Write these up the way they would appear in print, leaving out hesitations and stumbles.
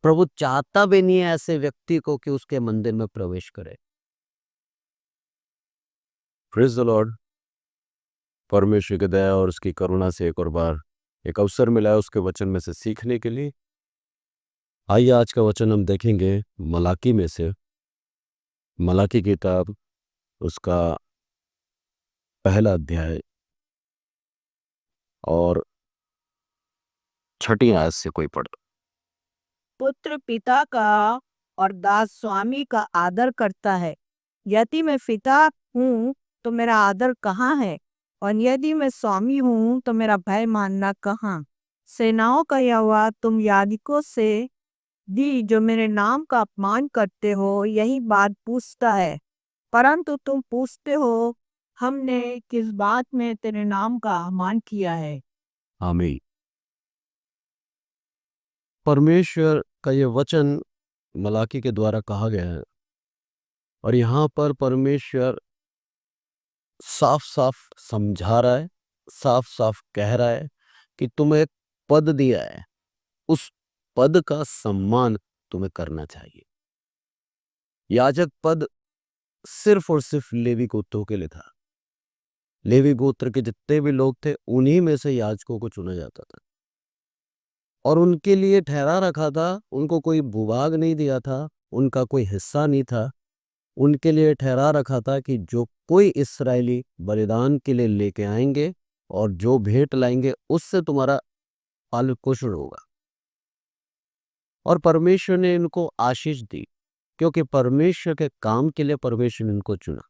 प्रभु चाहता भी नहीं है ऐसे व्यक्ति को कि उसके मंदिर में प्रवेश करे। Praise the Lord. परमेश्वर की दया और उसकी करुणा से एक और बार एक अवसर मिला है उसके वचन में से सीखने के लिए। आइए आज का वचन हम देखेंगे मलाकी में से। मलाकी की किताब उसका पहला अध्याय और 6 आयत से कोई पढ़। पुत्र पिता का और दास स्वामी का आदर करता है। यदि मैं पिता हूँ तो मेरा आदर कहाँ है, और यदि मैं स्वामी हूँ तो मेरा भय मानना कहाँ। सेनाओं का यहोवा, तुम याजकों से भी जो मेरे नाम का अपमान करते हो यही बात पूछता है। परंतु तुम पूछते हो, हमने किस बात में तेरे नाम का अपमान किया है। आमीन। परमेश्वर का ये वचन मलाकी के द्वारा कहा गया है और यहाँ पर परमेश्वर साफ साफ समझा रहा है, साफ साफ कह रहा है कि तुम्हें एक पद दिया है, उस पद का सम्मान तुम्हें करना चाहिए। याजक पद सिर्फ और सिर्फ लेवी गोत्रों के लिए था। लेवी गोत्र के जितने भी लोग थे उन्हीं में से याजकों को चुना जाता था और उनके लिए ठहरा रखा था। उनको कोई भूभाग नहीं दिया था, उनका कोई हिस्सा नहीं था। उनके लिए ठहरा रखा था कि जो कोई इस्राएली बलिदान के लिए लेके आएंगे और जो भेंट लाएंगे उससे तुम्हारा पालन पोषण होगा। और परमेश्वर ने इनको आशीष दी क्योंकि परमेश्वर के काम के लिए परमेश्वर ने इनको चुना।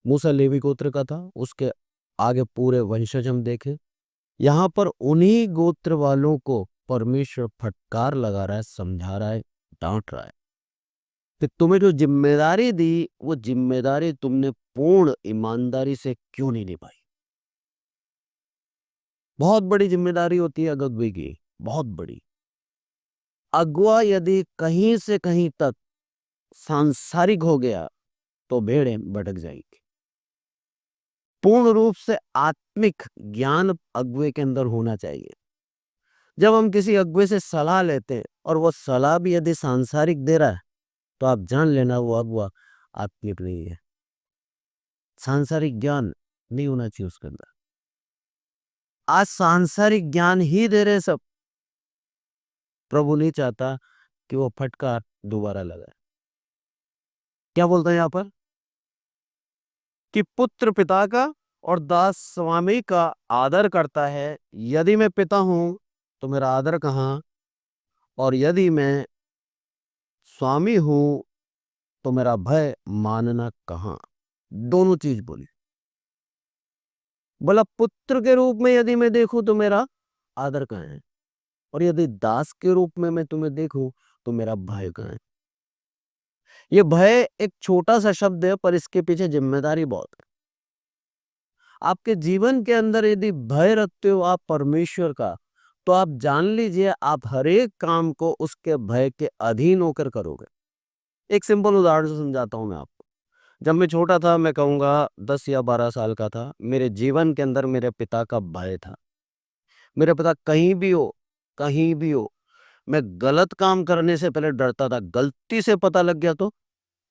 मूसा लेवी गोत्र का था, उसके आगे पूरे वंशज हम देखें। यहां पर उन्हीं गोत्र वालों को परमेश्वर फटकार लगा रहा है, समझा रहा है, डांट रहा है कि तुम्हें जो जिम्मेदारी दी वो जिम्मेदारी तुमने पूर्ण ईमानदारी से क्यों नहीं निभाई। बहुत बड़ी जिम्मेदारी होती है अगुवे की, बहुत बड़ी। अगुआ यदि कहीं से कहीं तक सांसारिक हो गया तो भेड़ें भटक जाएगी। पूर्ण रूप से आत्मिक ज्ञान अगुवे के अंदर होना चाहिए। जब हम किसी अगुवे से सलाह लेते हैं और वो सलाह भी यदि सांसारिक दे रहा है तो आप जान लेना वो अगुआ आत्मिक नहीं है। सांसारिक ज्ञान नहीं होना चाहिए उसके अंदर। आज सांसारिक ज्ञान ही दे रहे सब। प्रभु नहीं चाहता कि वो फटकार दोबारा लगाए। क्या बोलते हैं यहां पर कि पुत्र पिता का और दास स्वामी का आदर करता है। यदि मैं पिता हूं तो मेरा आदर कहाँ, और यदि मैं स्वामी हूं तो मेरा भय मानना कहाँ। दोनों चीज बोली। बोला पुत्र के रूप में यदि मैं देखूं तो मेरा आदर कहाँ है, और यदि दास के रूप में मैं तुम्हें देखूं तो मेरा भय कहाँ है। ये भय एक छोटा सा शब्द है पर इसके पीछे जिम्मेदारी बहुत है। आपके जीवन के अंदर यदि भय रखते हो आप परमेश्वर का, तो आप जान लीजिए आप हर एक काम को उसके भय के अधीन होकर करोगे। एक सिंपल उदाहरण से समझाता हूं मैं आपको। जब मैं छोटा था, मैं कहूंगा 10 या 12 साल का था, मेरे जीवन के अंदर मेरे पिता का भय था। मेरे पिता कहीं भी हो, मैं गलत काम करने से पहले डरता था। गलती से पता लग गया तो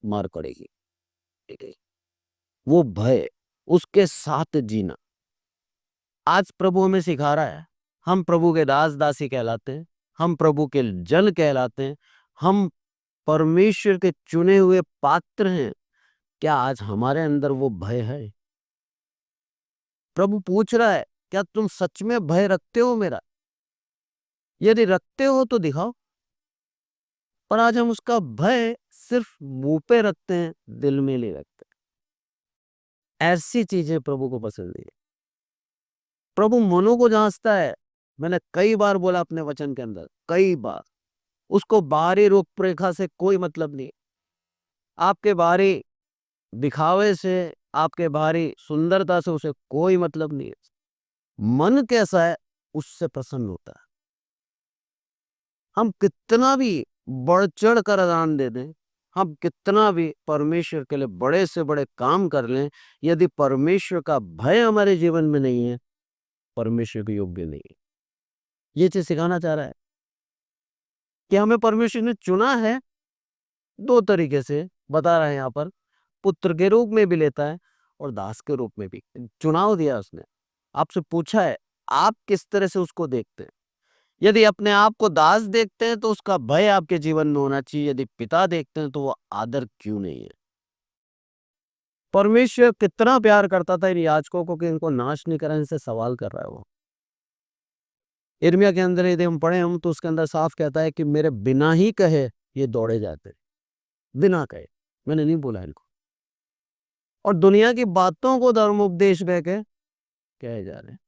मार पड़ेगी। ठीक है? वो भय, उसके साथ जीना। आज प्रभु हमें सिखा रहा है। हम प्रभु के दास दासी कहलाते हैं, हम प्रभु के जन कहलाते हैं, हम परमेश्वर के चुने हुए पात्र हैं। क्या आज हमारे अंदर वो भय है? प्रभु पूछ रहा है, क्या तुम सच में भय रखते हो मेरा? यदि रखते हो तो दिखाओ। पर आज हम उसका भय सिर्फ मुंह पे रखते हैं, दिल में नहीं रखते। ऐसी चीजें प्रभु को पसंद नहीं है। प्रभु मनों को जांचता है। मैंने कई बार बोला अपने वचन के अंदर, कई बार। उसको बाहरी रूपरेखा से कोई मतलब नहीं। आपके बाहरी दिखावे से, आपके बाहरी सुंदरता से उसे कोई मतलब नहीं है। मन कैसा है उससे प्रसन्न होता है। हम कितना भी बढ़ चढ़ कर दान दे दें, हम कितना भी परमेश्वर के लिए बड़े से बड़े काम कर लें, यदि परमेश्वर का भय हमारे जीवन में नहीं है, परमेश्वर के योग्य नहीं है। ये चीज सिखाना चाह रहा है। कि हमें परमेश्वर ने चुना है। दो तरीके से बता रहे हैं यहाँ पर, पुत्र के रूप में भी लेता है और दास के रूप में भी चुनाव दिया उसने। आपसे पूछा है आप किस तरह से उसको देखते हैं। यदि अपने आप को दास देखते हैं तो उसका भय आपके जीवन में होना चाहिए। यदि पिता देखते हैं तो वो आदर क्यों नहीं है। परमेश्वर कितना प्यार करता था इन याजकों को कि इनको नाश नहीं करा, इनसे सवाल कर रहा है वो। यिर्मयाह के अंदर यदि हम पढ़े हम तो उसके अंदर साफ कहता है कि मेरे बिना ही कहे ये दौड़े जाते, बिना कहे, मैंने नहीं बोला इनको। और दुनिया की बातों को धर्म उपदेश कह के कहे जा रहे हैं।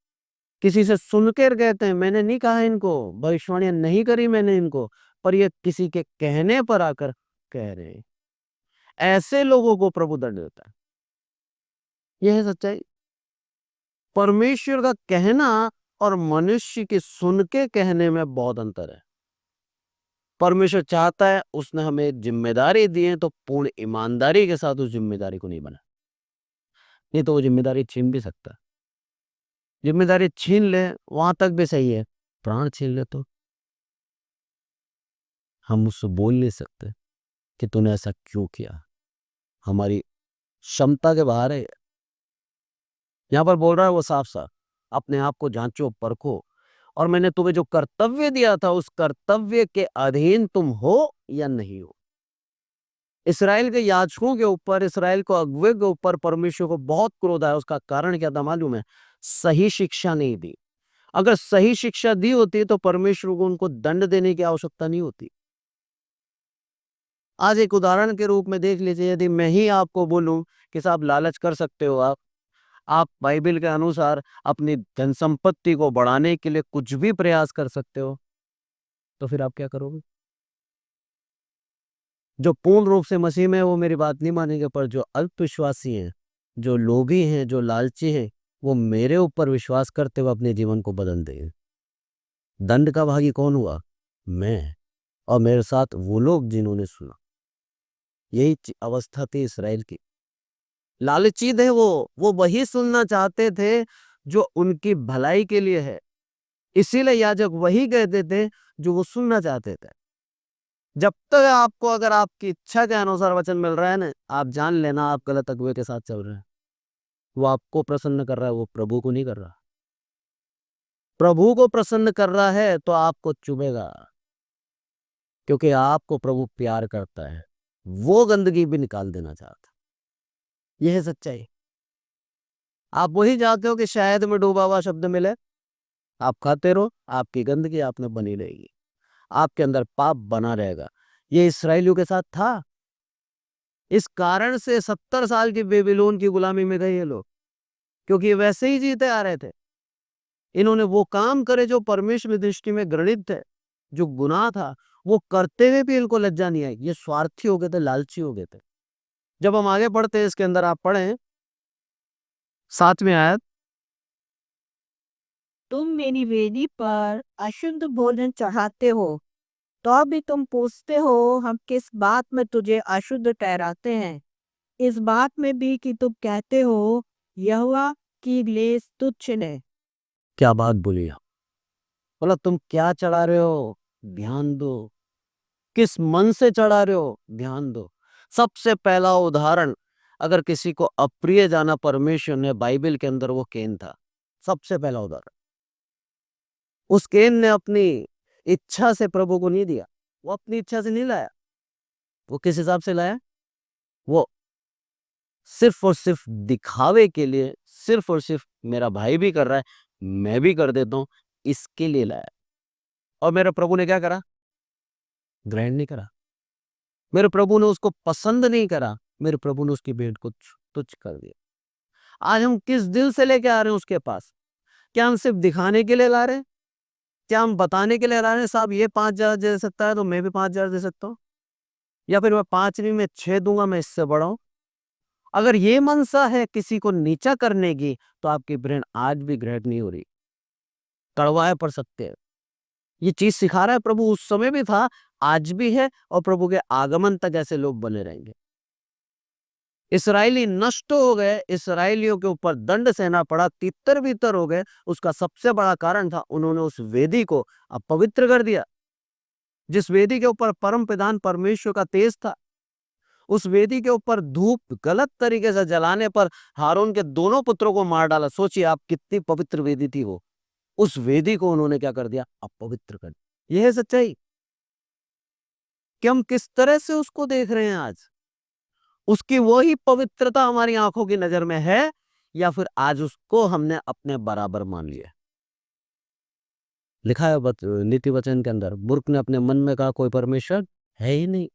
किसी से सुनकर कहते हैं मैंने नहीं कहा इनको, भविष्यवाणियां नहीं करी मैंने इनको, पर ये किसी के कहने पर आकर कह रहे हैं। ऐसे लोगों को प्रभु दंड देता है। यह है सच्चाई। परमेश्वर का कहना और मनुष्य के सुन के कहने में बहुत अंतर है। परमेश्वर चाहता है, उसने हमें एक जिम्मेदारी दी है तो पूर्ण ईमानदारी के साथ उस जिम्मेदारी को नहीं बना, नहीं तो वो जिम्मेदारी छीन भी सकता है। जिम्मेदारी छीन ले वहां तक भी सही है, प्राण छीन ले तो हम उससे बोल नहीं सकते कि तूने ऐसा क्यों किया, हमारी क्षमता के बाहर है। यहां पर बोल रहा है वो साफ साफ, अपने आप को जांचो परखो, और मैंने तुम्हें जो कर्तव्य दिया था उस कर्तव्य के अधीन तुम हो या नहीं हो। इसराइल के याजकों के ऊपर, इसराइल को अगुवे के ऊपर परमेश्वर को बहुत क्रोध आया। उसका कारण क्या था मालूम है? सही शिक्षा नहीं दी। अगर सही शिक्षा दी होती तो परमेश्वर को उनको दंड देने की आवश्यकता नहीं होती। आज एक उदाहरण के रूप में देख लीजिए, यदि मैं ही आपको बोलूं कि साहब लालच कर सकते हो आप बाइबल के अनुसार अपनी धन संपत्ति को बढ़ाने के लिए कुछ भी प्रयास कर सकते हो, तो फिर आप क्या करोगे? जो पूर्ण रूप से मसीह में है वो मेरी बात नहीं मानेंगे, पर जो अल्पविश्वासी हैं, जो लोभी हैं, जो लालची हैं, वो मेरे ऊपर विश्वास करते हुए अपने जीवन को बदल देंगे। दंड का भागी कौन हुआ? मैं, और मेरे साथ वो लोग जिन्होंने सुना। यही अवस्था थी इसराइल की। लालची थे वो वही सुनना चाहते थे जो उनकी भलाई के लिए है। इसीलिए याजक वही कहते थे जो वो सुनना चाहते थे। जब तक आपको अगर आपकी इच्छा के अनुसार वचन मिल रहा है ना, आप जान लेना आप गलत अगुवे के साथ चल रहे हैं। वो आपको प्रसन्न कर रहा है, वो प्रभु को नहीं कर रहा। प्रभु को प्रसन्न कर रहा है तो आपको चुभेगा, क्योंकि आपको प्रभु प्यार करता है, वो गंदगी भी निकाल देना चाहता। यह है सच्चाई। आप वही चाहते हो कि शायद में डूबा हुआ शब्द मिले, आप खाते रहो, आपकी गंदगी आप में बनी रहेगी, आपके अंदर पाप बना रहेगा। ये इसराइलियों के साथ था। इस कारण से 70 साल की बेबीलोन की गुलामी में गए ये लोग, क्योंकि ये वैसे ही जीते आ रहे थे। इन्होंने वो काम करे जो परमेश्वर की दृष्टि में घृणित थे, जो गुनाह था, वो करते हुए भी इनको लज्जा नहीं आई। ये स्वार्थी हो गए थे, लालची हो गए थे। जब हम आगे बढ़ते हैं इसके अंदर, आप पढ़ें 7वें आयत। तुम मेरी वेदी पर अशुद्ध भोजन चढ़ाते हो, तो भी तुम पूछते हो हम किस बात में तुझे अशुद्ध ठहराते हैं। इस बात में भी कि तुम कहते हो यहोवा की लेस तुच्छ है। क्या बात बोली आप? बोला तुम क्या चढ़ा रहे हो, ध्यान दो। किस मन से चढ़ा रहे हो, ध्यान दो। सबसे पहला उदाहरण, अगर किसी को अप्रिय जाना परमेश्वर ने बाइबल के अंदर, वो केन था। सबसे पहला उदाहरण। उस केन ने अपनी इच्छा से प्रभु को नहीं दिया, वो अपनी इच्छा से नहीं लाया। वो किस हिसाब से लाया? वो सिर्फ और सिर्फ दिखावे के लिए, सिर्फ और सिर्फ मेरा भाई भी कर रहा है मैं भी कर देता हूं, इसके लिए लाया। और मेरे प्रभु ने क्या करा? ग्रहण नहीं करा। मेरे प्रभु ने उसको पसंद नहीं करा। मेरे प्रभु ने उसकी भेंट को तुच्छ कर दिया। आज हम किस दिल से लेके आ रहे हैं उसके पास? क्या हम सिर्फ दिखाने के लिए ला रहे हैं? क्या हम बताने के लिए ला रहे हैं साहब ये 5,000 दे सकता है तो मैं भी 5,000 दे सकता हूँ, या फिर मैं 5 नहीं मैं 6 दूंगा, मैं इससे बढ़ाऊं? अगर ये मनसा है किसी को नीचा करने की, तो आपकी ब्रेन आज भी ग्रहण नहीं हो रही। कड़वा है पर सत्य है। ये चीज सिखा रहा है प्रभु, उस समय भी था, आज भी है, और प्रभु के आगमन तक ऐसे लोग बने रहेंगे। इसराइली नष्ट हो गए, इसराइलियों के ऊपर दंड सहना पड़ा, तितर बितर हो गए। उसका सबसे बड़ा कारण था उन्होंने उस वेदी को अपवित्र कर दिया। जिस वेदी के ऊपर परम पितान परमेश्वर का तेज था, उस वेदी के ऊपर धूप गलत तरीके से जलाने पर हारून के दोनों पुत्रों को मार डाला। सोचिए आप, कितनी पवित्र वेदी थी वो। उस वेदी को उन्होंने क्या कर दिया? अपवित्र कर दिया। यह है सच्चाई कि हम किस तरह से उसको देख रहे हैं आज। उसकी वही पवित्रता हमारी आंखों की नजर में है, या फिर आज उसको हमने अपने बराबर मान लिया। लिखा है नीति वचन के अंदर, मूर्ख ने अपने मन में कहा कोई परमेश्वर है ही नहीं।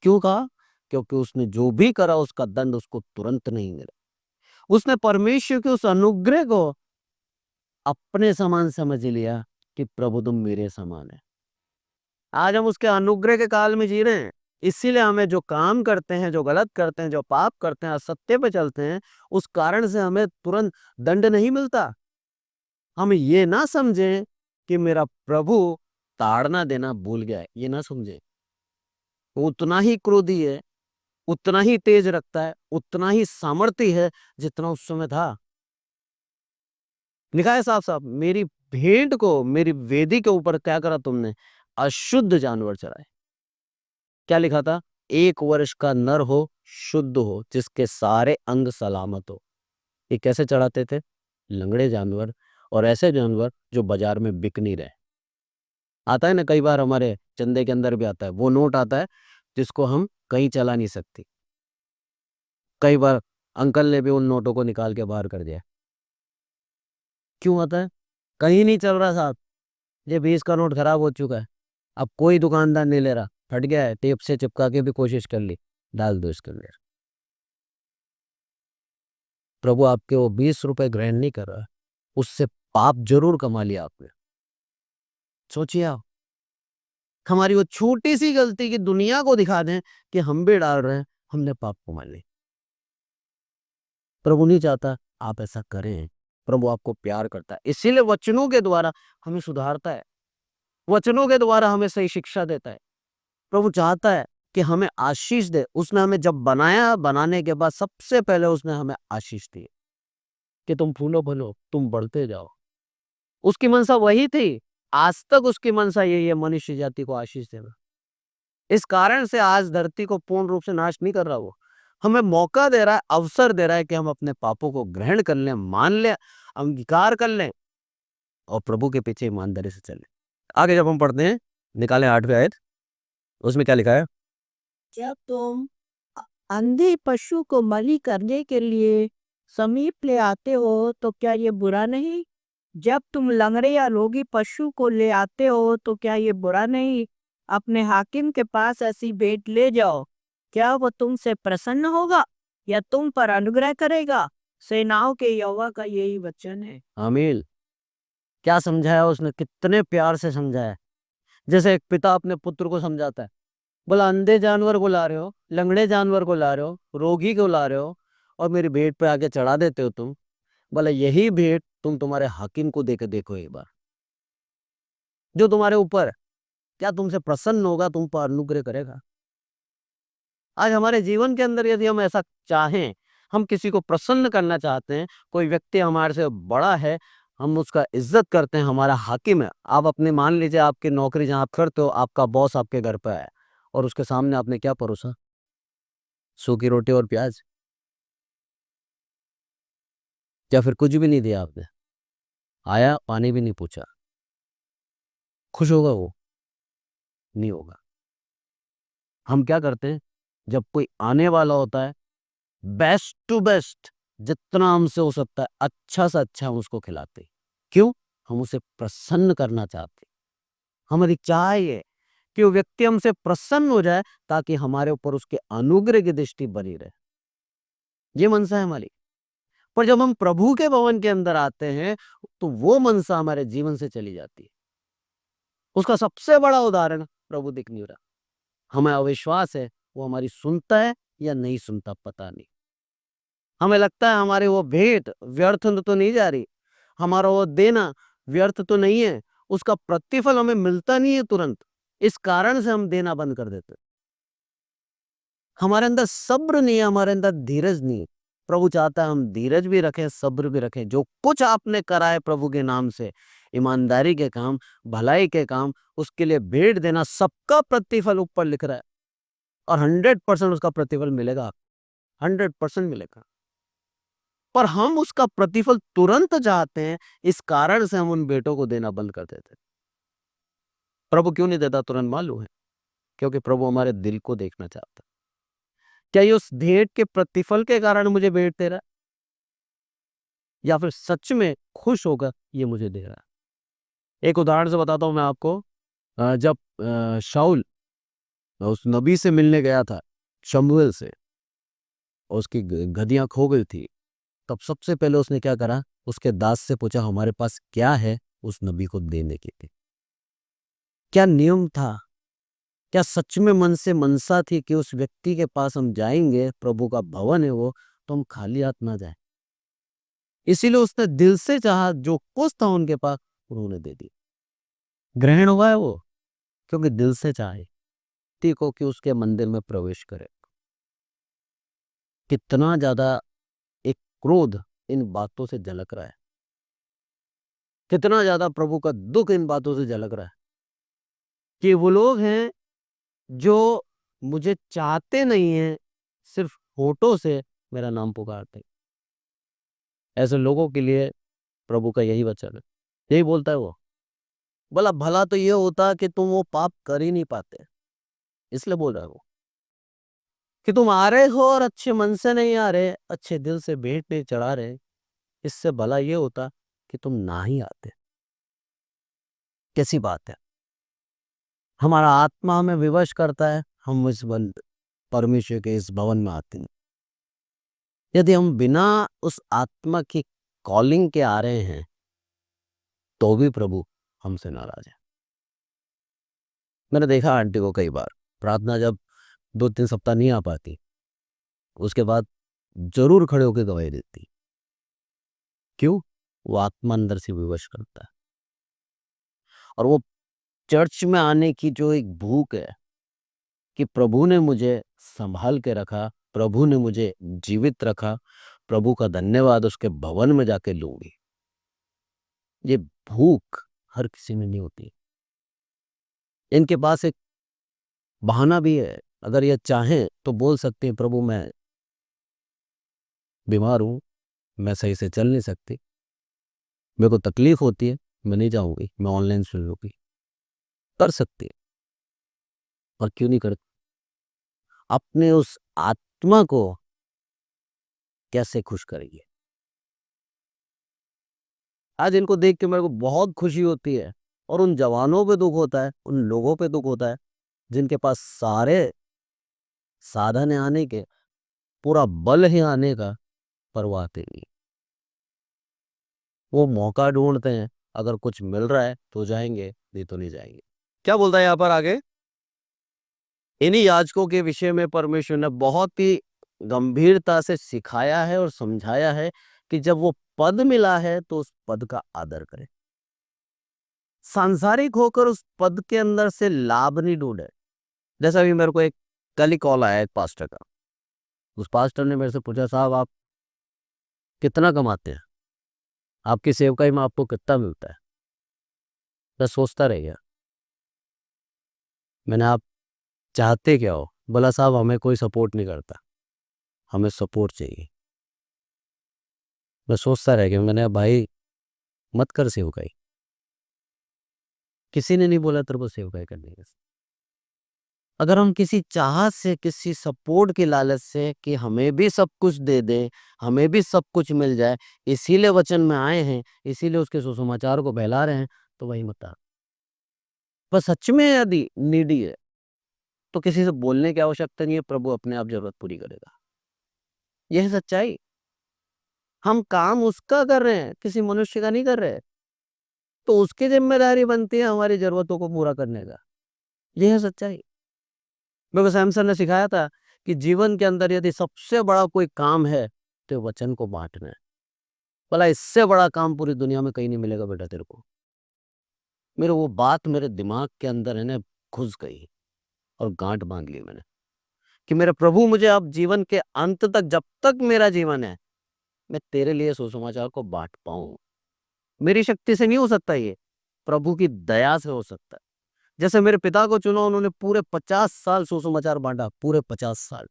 क्यों कहा? क्योंकि उसने जो भी करा उसका दंड उसको तुरंत नहीं मिला। उसने परमेश्वर के उस अनुग्रह को अपने समान समझ लिया कि प्रभु तुम मेरे समान है। आज हम उसके अनुग्रह के काल में जी रहे हैं। इसीलिए हमें जो काम करते हैं, जो गलत करते हैं, जो पाप करते हैं, असत्य पे चलते हैं, उस कारण से हमें तुरंत दंड नहीं मिलता। हम ये ना समझें कि मेरा प्रभु ताड़ना देना भूल गया है, ये ना समझे। वो उतना ही क्रोधी है, उतना ही तेज रखता है, उतना ही सामर्थ्य है जितना उस समय था। लिखा है साफ साफ, मेरी भेंट को, मेरी वेदी के ऊपर क्या करा तुमने? अशुद्ध जानवर चढ़ाए। क्या लिखा था? 1 वर्ष का नर हो, शुद्ध हो, जिसके सारे अंग सलामत हो। ये कैसे चढ़ाते थे? लंगड़े जानवर, और ऐसे जानवर जो बाजार में बिक नहीं रहे। आता है ना, कई बार हमारे चंदे के अंदर भी आता है, वो नोट आता है जिसको हम कहीं चला नहीं सकती। कई बार अंकल ने भी उन नोटों को निकाल के बाहर कर दिया। क्यों आता है? कहीं नहीं चल रहा साहब, ये 20 का नोट खराब हो चुका है, अब कोई दुकानदार नहीं ले रहा, फट गया है, टेप से चिपका के भी कोशिश कर ली, डाल दो इसके अंदर। प्रभु आपके वो 20 रुपए ग्रहण नहीं कर रहा है, उससे पाप जरूर कमा लिया आपने। सोचिए आप, हमारी वो छोटी सी गलती की दुनिया को दिखा दें कि हम भी डाल रहे हैं, हमने पाप कमा लिया। प्रभु नहीं चाहता आप ऐसा करें। प्रभु आपको प्यार करता है, इसीलिए वचनों के द्वारा हमें सुधारता है, वचनों के द्वारा हमें सही शिक्षा देता है। प्रभु चाहता है कि हमें आशीष दे। उसने हमें जब बनाया, बनाने के बाद सबसे पहले उसने हमें आशीष दी कि तुम फूलो फलो, तुम बढ़ते जाओ। उसकी मनसा वही थी, आज तक उसकी मनसा यही है, मनुष्य जाति को आशीष देना। इस कारण से आज धरती को पूर्ण रूप से नाश नहीं कर रहा, वो हमें मौका दे रहा है, अवसर दे रहा है कि हम अपने पापों को ग्रहण कर लें, मान लें, अंगीकार कर लें और प्रभु के पीछे ईमानदारी से चलें। आगे जब हम पढ़ते हैं, निकालें 8वीं आयत, उसमें क्या लिखा है? जब तुम अंधे पशु को बलि करने के लिए समीप ले आते हो तो क्या ये बुरा नहीं? जब तुम लंगड़े या रोगी पशु को ले आते हो तो क्या ये बुरा नहीं? अपने हाकिम के पास ऐसी भेंट ले जाओ, क्या वो तुमसे प्रसन्न होगा या तुम पर अनुग्रह करेगा? सेनाओं के यहोवा का यही वचन है। आमीन। क्या समझाया उसने, कितने प्यार से समझाया। जैसे एक पिता अपने पुत्र को समझाता है, बोला अंधे जानवर को ला रहे हो, लंगड़े जानवर को ला रहे हो, रोगी को ला रहे हो और मेरी भेंट पे आके चढ़ा देते हो तुम। बोला यही भेंट तुम तुम्हारे हाकिम को देके देखो एक बार, जो तुम्हारे ऊपर है। क्या तुमसे प्रसन्न होगा, तुम पर अनुग्रह करेगा? आज हमारे जीवन के अंदर यदि हम ऐसा चाहें, हम किसी को प्रसन्न करना चाहते हैं, कोई व्यक्ति हमारे से बड़ा है, हम उसका इज्जत करते हैं, हमारा हाकिम है। आप अपने मान लीजिए आपकी नौकरी जहां आप करते हो, आपका बॉस आपके घर पे आया और उसके सामने आपने क्या परोसा? सूखी रोटी और प्याज, या फिर कुछ भी नहीं दिया आपने? आया, पानी भी नहीं पूछा, खुश होगा वो? नहीं होगा। हम क्या करते हैं, जब कोई आने वाला होता है, बेस्ट टू बेस्ट जितना हमसे हो सकता है अच्छा से अच्छा हम उसको खिलाते हैं। क्यों? हम उसे प्रसन्न करना चाहते हैं। हमारी चाह ये कि वो व्यक्ति हमसे प्रसन्न हो जाए ताकि हमारे ऊपर उसके अनुग्रह की दृष्टि बनी रहे। ये मनसा है हमारी। पर जब हम प्रभु के भवन के अंदर आते हैं तो वो मनसा हमारे जीवन से चली जाती है। उसका सबसे बड़ा उदाहरण प्रभु दिख नहीं रहा। हमें अविश्वास है वो हमारी सुनता है या नहीं सुनता, पता नहीं। हमें लगता है हमारे वो भेंट व्यर्थ तो नहीं जा रही, हमारा वो देना व्यर्थ तो नहीं है, उसका प्रतिफल हमें मिलता नहीं है तुरंत। इस कारण से हम देना बंद कर देते हैं। हमारे अंदर सब्र नहीं है, हमारे अंदर धीरज नहीं है। प्रभु चाहता है हम धीरज भी रखें, सब्र भी रखें। जो कुछ आपने करा है प्रभु के नाम से, ईमानदारी के काम, भलाई के काम, उसके लिए भेंट देना, सबका प्रतिफल ऊपर लिख रहा है और 100% उसका प्रतिफल मिलेगा आपको, 100% मिलेगा। पर हम उसका प्रतिफल तुरंत चाहते हैं, इस कारण से हम उन बेटों को देना बंद कर देते हैं। प्रभु क्यों नहीं देता तुरंत मालूम है? क्योंकि प्रभु हमारे दिल को देखना चाहता है। क्या ये उस भेंट के प्रतिफल के कारण मुझे भेंट दे रहा है, या फिर सच में खुश होकर ये मुझे दे रहा है? एक उदाहरण से बताता हूं मैं आपको। जब शाऊल उस नबी से मिलने गया था, शमूएल से, और उसकी गधियां खो गई थी, तब सबसे पहले उसने क्या करा? उसके दास से पूछा हमारे पास क्या है उस नबी को देने के लिए। क्या नियम था? क्या सच में मन से मनसा थी कि उस व्यक्ति के पास हम जाएंगे, प्रभु का भवन है वो, तो हम खाली हाथ ना जाए? इसीलिए उसने दिल से चाहा, जो कुछ था उनके पास उन्होंने दे दी। ग्रहण हुआ है वो, क्योंकि दिल से चाहे व्यक्ति को कि उसके मंदिर में प्रवेश करे। कितना ज्यादा एक क्रोध इन बातों से झलक रहा है, कितना ज्यादा प्रभु का दुख इन बातों से झलक रहा है कि वो लोग हैं जो मुझे चाहते नहीं हैं, सिर्फ फोटो से मेरा नाम पुकारते हैं। ऐसे लोगों के लिए प्रभु का यही वचन है, यही बोलता है वो। बोला भला तो ये होता कि तुम वो पाप कर ही नहीं पाते, इसलिए बोल रहा है वो कि तुम आ रहे हो और अच्छे मन से नहीं आ रहे, अच्छे दिल से भेंट नहीं चढ़ा रहे। इससे भला ये होता कि तुम ना ही आते। कैसी बात है? हमारा आत्मा हमें विवश करता है, हम इस परमेश्वर के इस भवन में आते हैं। यदि हम बिना उस आत्मा की कॉलिंग के आ रहे हैं, तो भी प्रभु हमसे नाराज है। मैंने देखा आंटी को कई बार प्रार्थना जब 2-3 सप्ताह नहीं आ पाती, उसके बाद जरूर खड़े होकर गवाही देती। क्यों? वो आत्मा अंदर से विवश करता है। और वो चर्च में आने की जो एक भूख है कि प्रभु ने मुझे संभाल के रखा, प्रभु ने मुझे जीवित रखा, प्रभु का धन्यवाद उसके भवन में जाके लूंगी, ये भूख हर किसी में नहीं होती। इनके पास एक बहाना भी है, अगर ये चाहें तो बोल सकते हैं प्रभु मैं बीमार हूं, मैं सही से चल नहीं सकती, मेरे को तकलीफ होती है, मैं नहीं जाऊंगी, मैं ऑनलाइन सुन लूंगी। कर सकती है, पर क्यों नहीं करती? अपने उस आत्मा को कैसे खुश करेंगे? आज इनको देख के मेरे को बहुत खुशी होती है, और उन जवानों पे दुख होता है, उन लोगों पे दुख होता है जिनके पास सारे साधन है आने के, पूरा बल है आने का, पर वो आते नहीं। वो मौका ढूंढते हैं, अगर कुछ मिल रहा है तो जाएंगे, नहीं तो नहीं जाएंगे। क्या बोलता है यहाँ पर आगे? इन्हीं याजकों के विषय में परमेश्वर ने बहुत ही गंभीरता से सिखाया है और समझाया है कि जब वो पद मिला है तो उस पद का आदर करें। सांसारिक होकर उस पद के अंदर से लाभ नहीं ढूंढे। जैसा अभी मेरे को एक कल ही कॉल आया एक पास्टर का। उस पास्टर ने मेरे से पूछा, साहब आप कितना कमाते हैं, आपकी सेवकाई में आपको कितना मिलता है? मैं सोचता रह गया। मैंने, आप चाहते क्या हो? बोला साहब हमें कोई सपोर्ट नहीं करता, हमें सपोर्ट चाहिए। मैं सोचता रह गया। मैंने, भाई मत कर सेवकाई, किसी ने नहीं बोला तेरे को सेवकाई करने का। अगर हम किसी चाहत से, किसी सपोर्ट की लालच से कि हमें भी सब कुछ दे दे, हमें भी सब कुछ मिल जाए, इसीलिए वचन में आए हैं, इसीलिए उसके सुसमाचार को फैला रहे हैं, तो वही मत आ। पर सच में यदि नीडी है तो किसी से बोलने की आवश्यकता नहीं है, प्रभु अपने आप जरूरत पूरी करेगा। यह है सच्चाई। हम काम उसका कर रहे हैं, किसी मनुष्य का नहीं कर रहे, तो उसकी जिम्मेदारी बनती है हमारी जरूरतों को पूरा करने का। यह है सच्चाई। मेरे को सैमसन ने सिखाया था कि जीवन के अंदर यदि सबसे बड़ा कोई काम है तो वचन को बांटना है। भला इससे बड़ा काम पूरी दुनिया में कहीं नहीं मिलेगा बेटा तेरे को। मेरे वो बात मेरे दिमाग के अंदर है ना, घुस गई और गांठ बांध ली मैंने कि मेरे प्रभु मुझे अब जीवन के अंत तक, जब तक मेरा जीवन है, मैं तेरे लिए सुसमाचार को बांट पाऊं। मेरी शक्ति से नहीं हो सकता, ये प्रभु की दया से हो सकता है। जैसे मेरे पिता को चुना, उन्होंने पूरे 50 साल सुसमाचार बांटा, पूरे 50 साल।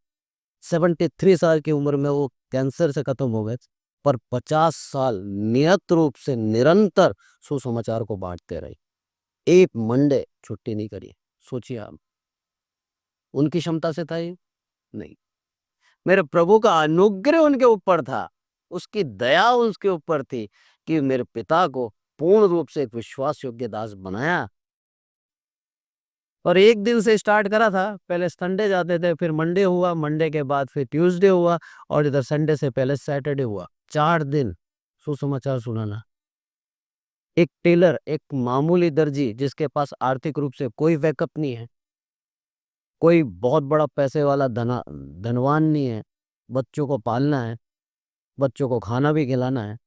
73 साल की उम्र में वो कैंसर से खत्म हो गए, पर 50 साल नियत रूप से निरंतर सुसमाचार को बांटते रहे, एक मंडे छुट्टी नहीं करी। सोचिए आप, उनकी क्षमता से था ये? नहीं। मेरे प्रभु का अनुग्रह उनके ऊपर था, उसकी दया उसके ऊपर थी कि मेरे पिता को पूर्ण रूप से एक विश्वास योग्य दास बनाया। और एक दिन से स्टार्ट करा था, पहले संडे जाते थे, फिर मंडे हुआ, मंडे के बाद फिर ट्यूसडे हुआ, और इधर संडे से पहले सैटरडे हुआ। 4 दिन सुसमाचार सुनाना। एक टेलर, एक मामूली दर्जी जिसके पास आर्थिक रूप से कोई बैकअप नहीं है, कोई बहुत बड़ा पैसे वाला धनवान नहीं है, बच्चों को पालना है, बच्चों को खाना भी खिलाना है,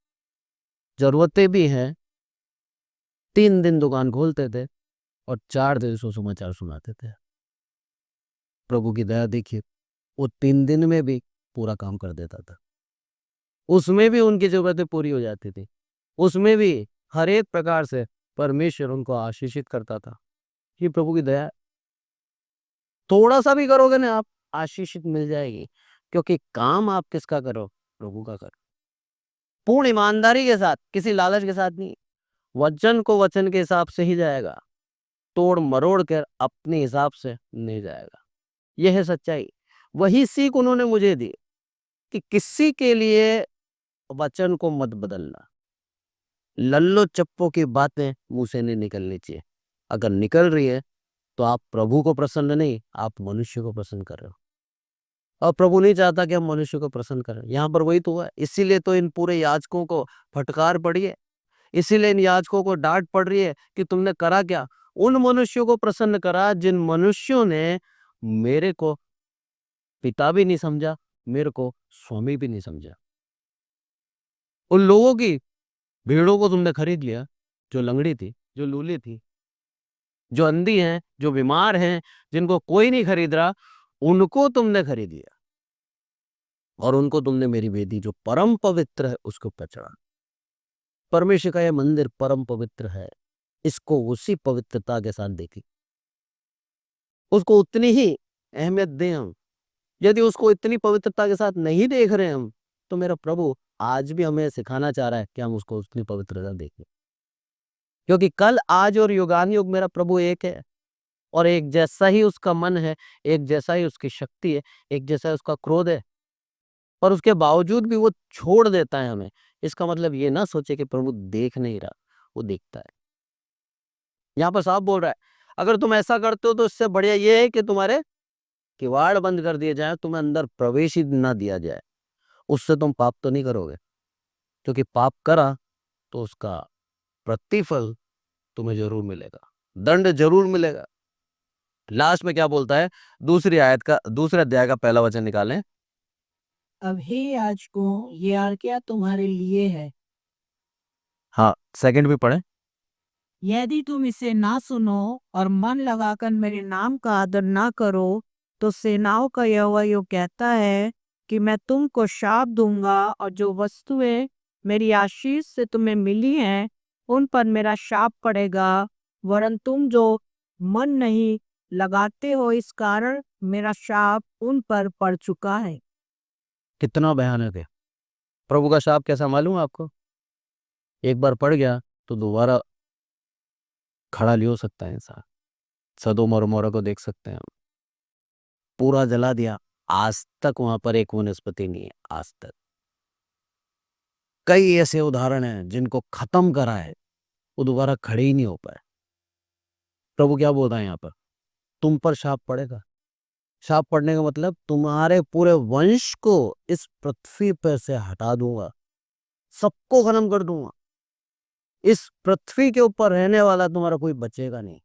जरूरतें भी हैं। 3 दिन दुकान खोलते थे और 4 दिन सुसमाचार सुनाते थे। प्रभु की दया देखिए, वो 3 दिन में भी पूरा काम कर देता था, उसमें भी उनकी जरूरतें पूरी हो जाती थी, उसमें भी हर एक प्रकार से परमेश्वर उनको आशीषित करता था। ये प्रभु की दया है। थोड़ा सा भी करोगे ना आप, आशीषित मिल जाएगी, क्योंकि काम आप किसका करो? प्रभु का करो, पूर्ण ईमानदारी के साथ, किसी लालच के साथ नहीं। वचन को वचन के हिसाब से ही जाएगा, तोड़ मरोड़ कर अपने हिसाब से नहीं जाएगा। यह है सच्चाई। वही सीख उन्होंने मुझे दी कि किसी के लिए वचन को मत बदलना। लल्लो चप्पो की बातें मुंह से नहीं निकलनी चाहिए। अगर निकल रही है तो आप प्रभु को प्रसन्न नहीं, आप मनुष्य को प्रसन्न कर रहे हो। और प्रभु नहीं चाहता कि हम मनुष्य को प्रसन्न करें। यहाँ पर वही तो हुआ है। इसीलिए तो इन पूरे याजकों को फटकार पड़ी है, इसीलिए इन याजकों को डांट पड़ रही है कि तुमने करा क्या? उन मनुष्यों को प्रसन्न करा जिन मनुष्यों ने मेरे को पिता भी नहीं समझा, मेरे को स्वामी भी नहीं समझा। उन लोगों की भीड़ों को तुमने खरीद लिया, जो लंगड़ी थी, जो लूली थी, जो अंधी हैं, जो बीमार हैं, जिनको कोई नहीं खरीद रहा, उनको तुमने खरीद लिया, और उनको तुमने मेरी वेदी जो परम पवित्र है उसके ऊपर चढ़ा। परमेश्वर का यह मंदिर परम पवित्र है, इसको उसी पवित्रता के साथ देखिए, उसको उतनी ही अहमियत दें हम। यदि उसको इतनी पवित्रता के साथ नहीं देख रहे हम, तो मेरा प्रभु आज भी हमें सिखाना चाह रहा है कि हम उसको उतनी पवित्रता देखें। क्योंकि कल, आज और युगान युग मेरा प्रभु एक है, और एक जैसा ही उसका मन है, एक जैसा ही उसकी शक्ति है, एक जैसा ही उसका क्रोध है, पर उसके बावजूद भी वो छोड़ देता है हमें। इसका मतलब ये ना सोचे कि प्रभु देख नहीं रहा, वो देखता है। यहाँ पर साफ बोल रहा है, अगर तुम ऐसा करते हो तो इससे बढ़िया ये है कि तुम्हारे किवाड़ बंद कर दिए जाए, तुम्हें अंदर प्रवेश ही ना दिया जाए। उससे तुम पाप तो नहीं करोगे, क्योंकि पाप करा तो उसका प्रतिफल तुम्हें जरूर मिलेगा, दंड जरूर मिलेगा। लास्ट में क्या बोलता है? दूसरी आयत का, दूसरे अध्याय का पहला वचन निकालें। अब हे याजकों, ये आज्ञा तुम्हारे लिए है, हाँ, सेकंड भी पढ़े। यदि तुम इसे ना सुनो और मन लगाकर मेरे नाम का आदर ना करो, तो सेनाओं का यहोवा यूं कहता है कि मैं तुमको शाप दूंगा, और जो वस्तुएं मेरी आशीष से तुम्हें मिली हैं उन पर मेरा शाप पड़ेगा, वरन तुम जो मन नहीं लगाते हो इस कारण मेरा शाप उन पर पड़ चुका है। कितना भयानक है! प्रभु का शाप कैसा मालूम है आपको? एक बार पड़ गया तो दोबारा खड़ा नहीं हो सकता है इंसान। सदोम और अमोरा को देख सकते हैं हम, पूरा जला दिया, आज तक वहां पर एक वनस्पति नहीं है, आज तक। कई ऐसे उदाहरण हैं जिनको खत्म करा है, वो दोबारा खड़े ही नहीं हो पाए। प्रभु क्या बोल रहा है यहाँ पर? तुम पर शाप पड़ेगा। शाप पड़ने का मतलब तुम्हारे पूरे वंश को इस पृथ्वी पर से हटा दूंगा, सबको खत्म कर दूंगा। इस पृथ्वी के ऊपर रहने वाला तुम्हारा कोई बचेगा नहीं।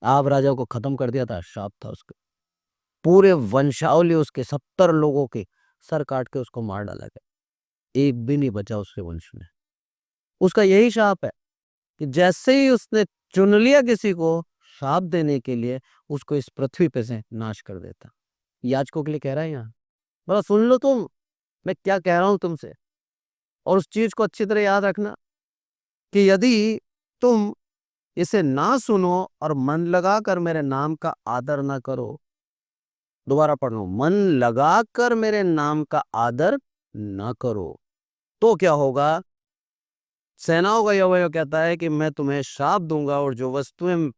आप राजा को खत्म कर दिया था, शाप था उसके। पूरे वंशावली उसके 70 लोगों के सर काट के उसको मार डाला गया, एक भी नहीं बचा उसके वंश में। उसका यही शाप है कि जैसे ही उसने चुन लिया किसी को शाप देने के लिए, उसको इस पृथ्वी पे से नाश कर देता। याजकों के लिए कह रहा है यहाँ, बड़ा सुन लो तुम, मैं क्या कह रहा हूं तुमसे। और उस चीज को अच्छी तरह याद रखना कि यदि तुम इसे ना सुनो और मन लगाकर मेरे नाम का आदर ना करो, दोबारा पढ़ लो, मन लगाकर मेरे नाम का आदर ना करो, तो क्या होगा? सेनाओं का यहोवा कहता है कि मैं तुम्हें श्राप दूंगा और जो वस्तुएं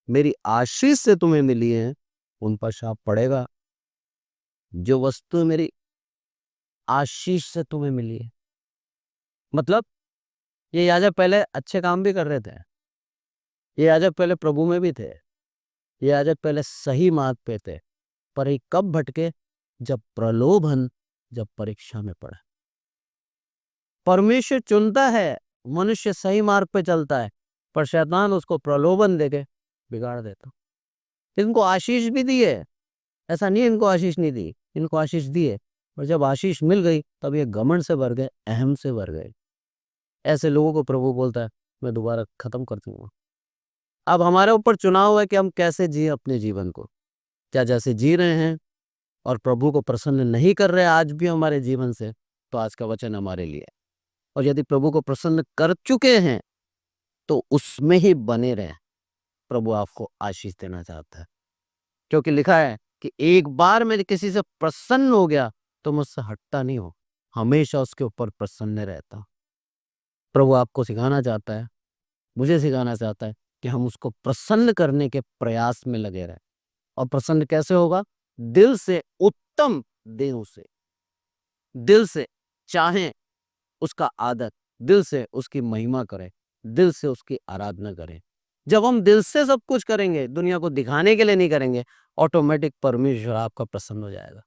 मेरी आशीष से तुम्हें मिली हैं उन पर श्राप पड़ेगा। जो वस्तुएं मेरी आशीष से तुम्हें मिली है, मतलब ये याजक पहले अच्छे काम भी कर रहे थे, ये याजक पहले प्रभु में भी थे, ये याजक पहले सही मार्ग पे थे, पर ये कब भटके? जब प्रलोभन, जब परीक्षा में पड़ा। परमेश्वर चुनता है, मनुष्य सही मार्ग पे चलता है, पर शैतान उसको प्रलोभन देके बिगाड़ देता। इनको आशीष भी दी है, ऐसा नहीं इनको आशीष नहीं दी, इनको आशीष दी है, और जब आशीष मिल गई तब ये घमंड से भर गए, अहम से भर गए। ऐसे लोगों को प्रभु बोलता है मैं दोबारा खत्म कर दूंगा। अब हमारे ऊपर चुनाव है कि हम कैसे जिए अपने जीवन को। क्या जैसे जी रहे हैं और प्रभु को प्रसन्न नहीं कर रहे आज भी हमारे जीवन से, तो आज का वचन हमारे लिए है। और यदि प्रभु को प्रसन्न कर चुके हैं तो उसमें ही बने रहें। प्रभु आपको आशीष देना चाहता है, क्योंकि लिखा है कि एक बार मैं किसी से प्रसन्न हो गया तो मुझसे हटता नहीं हो, हमेशा उसके ऊपर प्रसन्न रहता। प्रभु आपको सिखाना चाहता है, मुझे सिखाना चाहता है कि हम उसको प्रसन्न करने के प्रयास में लगे रहें। और प्रसन्न कैसे होगा? दिल से, उत्तम देहों से, दिल से चाहें उसका आदर, दिल से उसकी महिमा करें, दिल से उसकी आराधना करें। जब हम दिल से सब कुछ करेंगे, दुनिया को दिखाने के लिए नहीं करेंगे, ऑटोमेटिक परमेश्वर आपका प्रसन्न हो जाएगा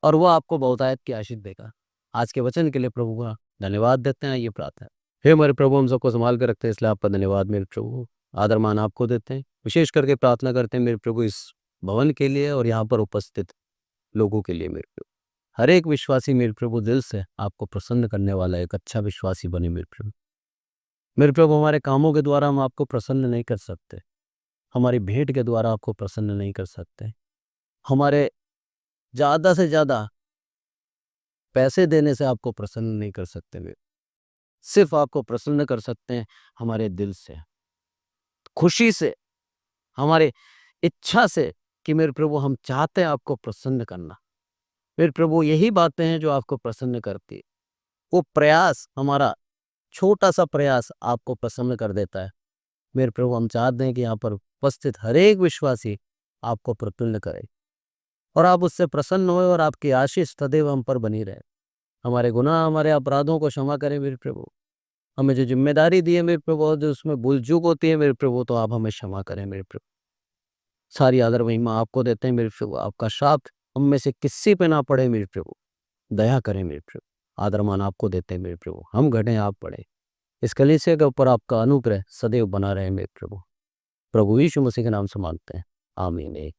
और वो आपको बहुतायत की आशीष देगा। आज के वचन के लिए प्रभु का धन्यवाद देते हैं। ये प्रार्थना है, हे हमारे प्रभु, हम सबको संभाल कर रखते हैं, इसलिए आपका धन्यवाद मेरे प्रभु। आदर मान आपको देते हैं, विशेष करके प्रार्थना करते हैं मेरे प्रभु इस भवन के लिए और यहाँ पर उपस्थित लोगों के लिए। मेरे प्रभु हर एक विश्वासी मेरे प्रभु दिल से आपको प्रसन्न करने वाला एक अच्छा विश्वासी बने मेरे प्रभु। मेरे प्रभु हमारे कामों के द्वारा हम आपको प्रसन्न नहीं कर सकते, हमारी भेंट के द्वारा आपको प्रसन्न नहीं कर सकते, हमारे ज़्यादा से ज़्यादा पैसे देने से आपको प्रसन्न नहीं कर सकते। मेरे सिर्फ आपको प्रसन्न कर सकते हैं हमारे दिल से, खुशी से, हमारे इच्छा से कि मेरे प्रभु हम चाहते हैं आपको प्रसन्न करना। मेरे प्रभु यही बातें हैं जो आपको प्रसन्न करती है। वो प्रयास, हमारा छोटा सा प्रयास आपको प्रसन्न कर देता है। मेरे प्रभु हम चाहते हैं कि यहाँ पर उपस्थित हर एक विश्वासी आपको प्रसन्न करे और आप उससे प्रसन्न होए और आपकी आशीष सदैव हम पर बनी रहे। हमारे गुनाह, हमारे अपराधों को क्षमा करें मेरे प्रभु। हमें जो जिम्मेदारी दी है मेरे प्रभु, और जो उसमें भूल चूक होती है मेरे प्रभु, तो आप हमें क्षमा करें मेरे प्रभु। सारी आदर महिमा आपको देते हैं मेरे प्रभु। आपका शाप हम में से किसी पे ना पड़े मेरे प्रभु, दया करें मेरे प्रभु। आदर मान आपको देते हैं मेरे प्रभु, हम घटें आप बढ़े। इस कलीसिया के ऊपर आपका अनुग्रह सदैव बना रहे मेरे प्रभु। प्रभु यीशु मसीह के नाम से मांगते हैं, आमीन।